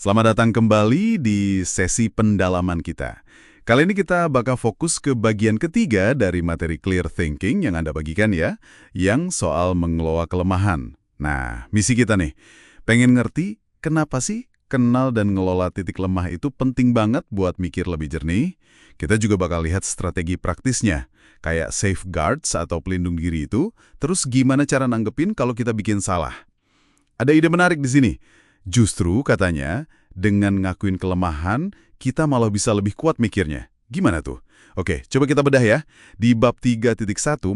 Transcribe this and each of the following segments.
Selamat datang kembali di sesi pendalaman kita. Kali ini kita bakal fokus ke bagian ketiga dari materi clear thinking yang Anda bagikan ya, yang soal mengelola kelemahan. Nah, misi kita nih, pengen ngerti kenapa sih kenal dan ngelola titik lemah itu penting banget buat mikir lebih jernih. Kita juga bakal lihat strategi praktisnya, kayak safeguards atau pelindung diri itu, terus gimana cara nanggepin kalau kita bikin salah. Ada ide menarik di sini. Justru, katanya, dengan ngakuin kelemahan, kita malah bisa lebih kuat mikirnya. Gimana tuh? Oke, coba kita bedah ya. Di bab 3.1,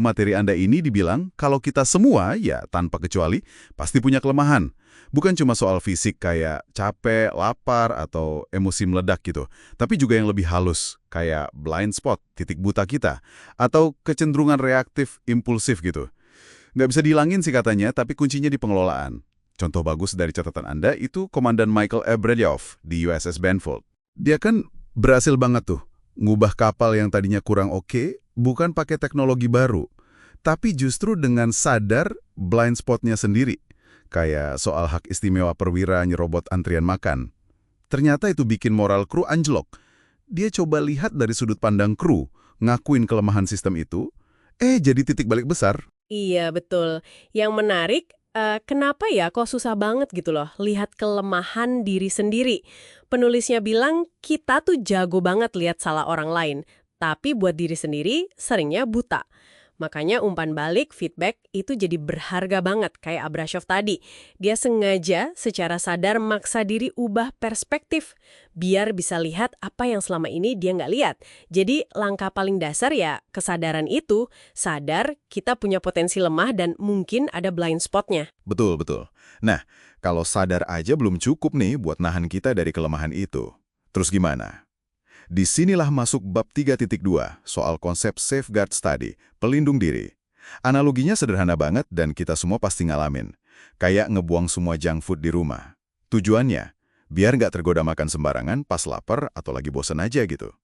materi Anda ini dibilang kalau kita semua, ya tanpa kecuali, pasti punya kelemahan. Bukan cuma soal fisik kayak capek, lapar, atau emosi meledak gitu. Tapi juga yang lebih halus, kayak blind spot, titik buta kita. Atau kecenderungan reaktif, impulsif gitu. Nggak bisa dihilangin sih katanya, tapi kuncinya di pengelolaan. Contoh bagus dari catatan Anda itu Komandan Michael Abramov di USS Benfold. Dia kan berhasil banget tuh ngubah kapal yang tadinya kurang oke, bukan pakai teknologi baru, tapi justru dengan sadar blind spotnya sendiri, kayak soal hak istimewa perwira nyerobot antrian makan. Ternyata itu bikin moral kru anjlok. Dia coba lihat dari sudut pandang kru, ngakuin kelemahan sistem itu, jadi titik balik besar. Iya, betul. Yang menarik, kenapa ya kok susah banget gitu loh lihat kelemahan diri sendiri. Penulisnya bilang kita tuh jago banget lihat salah orang lain, tapi buat diri sendiri seringnya buta. Makanya umpan balik, feedback itu jadi berharga banget kayak Abrashov tadi. Dia sengaja secara sadar maksa diri ubah perspektif biar bisa lihat apa yang selama ini dia nggak lihat. Jadi langkah paling dasar ya kesadaran itu, sadar kita punya potensi lemah dan mungkin ada blind spotnya. Betul, betul. Nah, kalau sadar aja belum cukup nih buat nahan kita dari kelemahan itu. Terus gimana? Disinilah masuk bab 3.2, soal konsep safeguard study, pelindung diri. Analoginya sederhana banget dan kita semua pasti ngalamin. Kayak ngebuang semua junk food di rumah. Tujuannya, biar nggak tergoda makan sembarangan pas lapar atau lagi bosan aja gitu.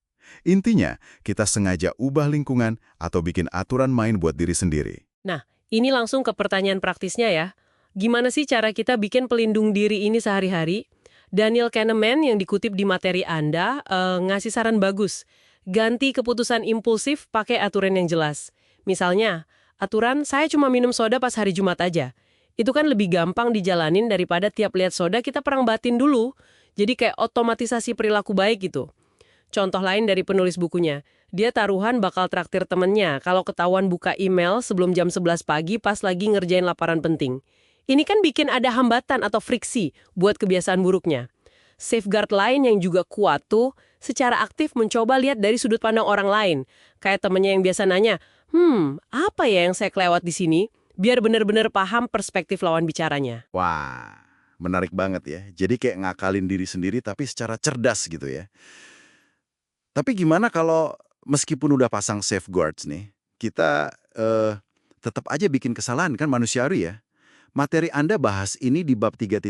Intinya, kita sengaja ubah lingkungan atau bikin aturan main buat diri sendiri. Nah, ini langsung ke pertanyaan praktisnya ya. Gimana sih cara kita bikin pelindung diri ini sehari-hari? Daniel Kahneman yang dikutip di materi Anda ngasih saran bagus. Ganti keputusan impulsif pakai aturan yang jelas. Misalnya, aturan saya cuma minum soda pas hari Jumat aja. Itu kan lebih gampang dijalanin daripada tiap lihat soda kita perang batin dulu. Jadi kayak otomatisasi perilaku baik gitu. Contoh lain dari penulis bukunya, dia taruhan bakal traktir temennya kalau ketahuan buka email sebelum jam 11 pagi pas lagi ngerjain laporan penting. Ini kan bikin ada hambatan atau friksi buat kebiasaan buruknya. Safeguard lain yang juga kuat tuh, secara aktif mencoba lihat dari sudut pandang orang lain. Kayak temennya yang biasa nanya, apa ya yang saya kelewat di sini? Biar benar-benar paham perspektif lawan bicaranya. Wah, menarik banget ya. Jadi kayak ngakalin diri sendiri tapi secara cerdas gitu ya. Tapi gimana kalau meskipun udah pasang safeguards nih, kita tetap aja bikin kesalahan kan manusiawi ya. Materi Anda bahas ini di bab 3.3.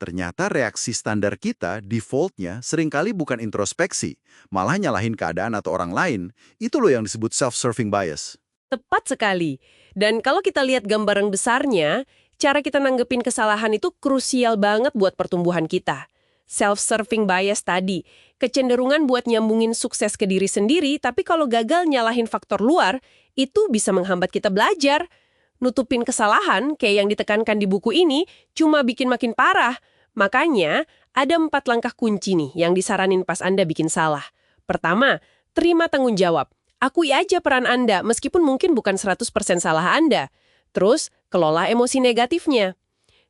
Ternyata reaksi standar kita, defaultnya, seringkali bukan introspeksi, malah nyalahin keadaan atau orang lain. Itu loh yang disebut self-serving bias. Tepat sekali. Dan kalau kita lihat gambaran besarnya, cara kita nanggepin kesalahan itu krusial banget buat pertumbuhan kita. Self-serving bias tadi, kecenderungan buat nyambungin sukses ke diri sendiri, tapi kalau gagal nyalahin faktor luar, itu bisa menghambat kita belajar. Nutupin kesalahan, kayak yang ditekankan di buku ini, cuma bikin makin parah. Makanya, ada 4 langkah kunci nih yang disaranin pas Anda bikin salah. Pertama, terima tanggung jawab. Akui aja peran Anda, meskipun mungkin bukan 100% salah Anda. Terus, kelola emosi negatifnya.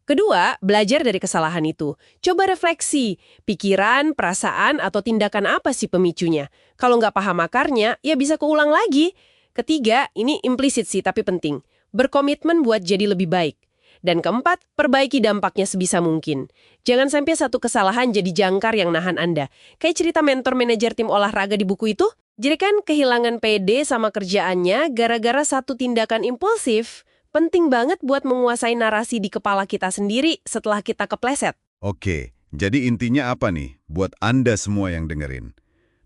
Kedua, belajar dari kesalahan itu. Coba refleksi, pikiran, perasaan, atau tindakan apa sih pemicunya. Kalau nggak paham akarnya, ya bisa keulang lagi. Ketiga, ini implisit sih tapi penting. Berkomitmen buat jadi lebih baik. Dan keempat, perbaiki dampaknya sebisa mungkin. Jangan sampai satu kesalahan jadi jangkar yang nahan Anda. Kayak cerita mentor manajer tim olahraga di buku itu. Jadi kan kehilangan PD sama kerjaannya gara-gara satu tindakan impulsif. Penting banget buat menguasai narasi di kepala kita sendiri setelah kita kepleset. Oke, jadi intinya apa nih buat Anda semua yang dengerin?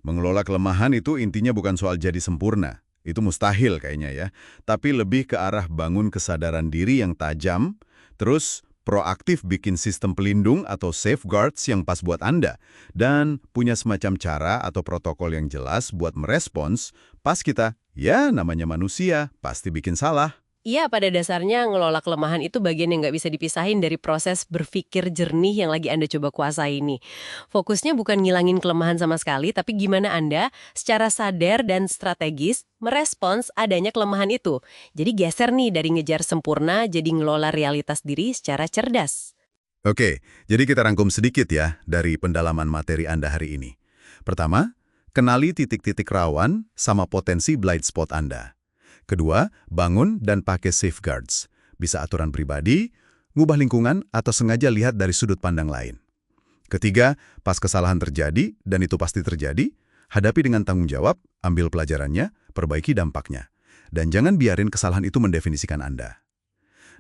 Mengelola kelemahan itu intinya bukan soal jadi sempurna. Itu mustahil kayaknya ya. Tapi lebih ke arah bangun kesadaran diri yang tajam, terus proaktif bikin sistem pelindung atau safeguards yang pas buat Anda, dan punya semacam cara atau protokol yang jelas buat merespons pas kita, ya namanya manusia, pasti bikin salah. Iya, pada dasarnya ngelola kelemahan itu bagian yang nggak bisa dipisahin dari proses berpikir jernih yang lagi Anda coba kuasai ini. Fokusnya bukan ngilangin kelemahan sama sekali, tapi gimana Anda secara sadar dan strategis merespons adanya kelemahan itu. Jadi geser nih dari ngejar sempurna, jadi ngelola realitas diri secara cerdas. Oke, jadi kita rangkum sedikit ya dari pendalaman materi Anda hari ini. Pertama, kenali titik-titik rawan sama potensi blind spot Anda. Kedua, bangun dan pakai safeguards. Bisa aturan pribadi, ngubah lingkungan, atau sengaja lihat dari sudut pandang lain. Ketiga, pas kesalahan terjadi, dan itu pasti terjadi, hadapi dengan tanggung jawab, ambil pelajarannya, perbaiki dampaknya. Dan jangan biarin kesalahan itu mendefinisikan Anda.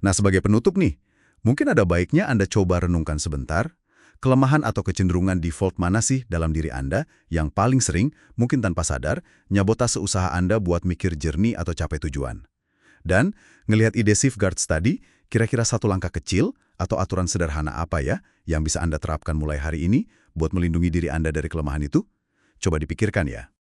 Nah, sebagai penutup nih, mungkin ada baiknya Anda coba renungkan sebentar, kelemahan atau kecenderungan default mana sih dalam diri Anda yang paling sering, mungkin tanpa sadar, nyabotase usaha Anda buat mikir jernih atau capai tujuan. Dan, ngelihat ide safeguards tadi, kira-kira satu langkah kecil atau aturan sederhana apa ya yang bisa Anda terapkan mulai hari ini buat melindungi diri Anda dari kelemahan itu? Coba dipikirkan ya.